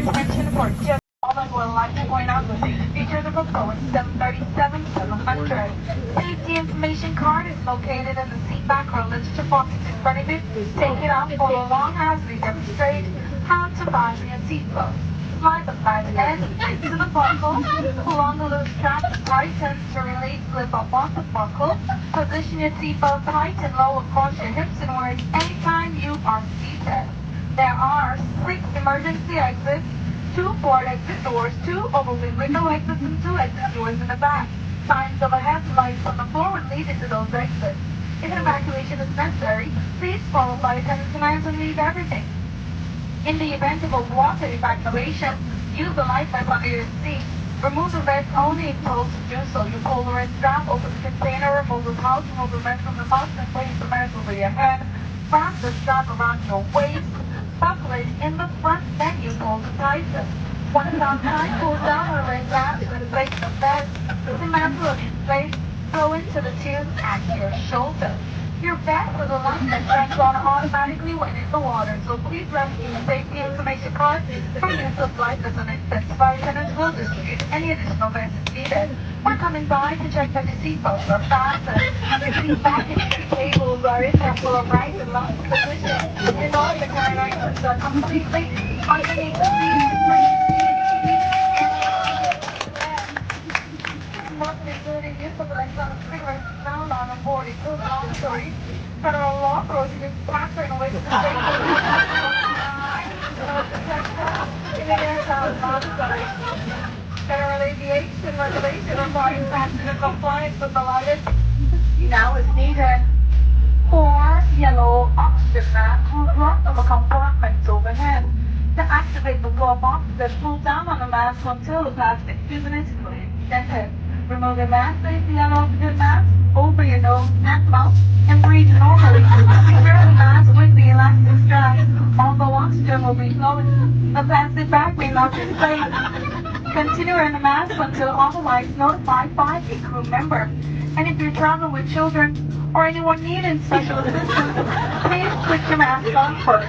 attention for just a moment. We'd like to point out the safety features of a Boeing 737-700. Safety information card is located in the seat back row literature box in front of you. Take it out, follow along as we demonstrate how to fasten your seatbelt. Slide the flat end into the buckle. Pull on the loose strap to tighten to release slip up off the buckle. Position your seatbelt tight and low across your hips and waist anytime you are seated. There are 6 emergency exits, 2 forward exit doors, 2 overwing window exits, and 2 exit doors in the back. Signs overhead lights on the floor will lead into those exits. If an evacuation is necessary, please follow flight attendants and eyes and leave everything. In the event of a water evacuation, use the life vest under your seat. Remove the vest only if told to do so. You pull the red strap, open the container, remove the pouch, remove the vest from the pouch, and place the vest over your head. Wrap the strap around your waist. Buckle it in the front, then you pull to tighten. Once outside, pull down the red strap to inflate the vest. Dismantle and inflate. Throw into the tube at your shoulder. Your vest is a light that turns on automatically when in the water, so please rescue the safety information card for use of flight attendants. Flight attendants will distribute any additional vests needed. We're coming by to check that your seatbelts are fastened. Your seat back and seat tables are in their full right and left position. In order to carry items are completely underneath the seat. Including use of electronic cigarettes found on a board includes long stories. Federal law prohibits passing away to the state Federal aviation regulation requires passenger compliance with the lighted now is needed. 4 yellow oxygen masks will drop from the compartments overhead. To activate the glove box, then pull down on the mask until the plastic tube is fully extended. Remove the mask, place the yellow oxygen mask over your nose and mouth and breathe normally. Secure the mask with the elastic strap. Although oxygen will be flowing, the plastic bag may not be safe. Continue wearing the mask until otherwise notified by a crew member. And if you're traveling with children or anyone needing special assistance, please put your mask on first.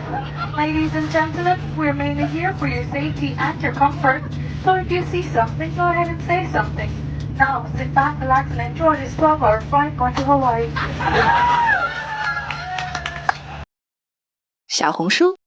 Ladies and gentlemen, we're mainly here for your safety and your comfort, so if you see something, go ahead and say something. Now, sit back, relax, and enjoy this 12-hour flight going to Hawaii. 小红书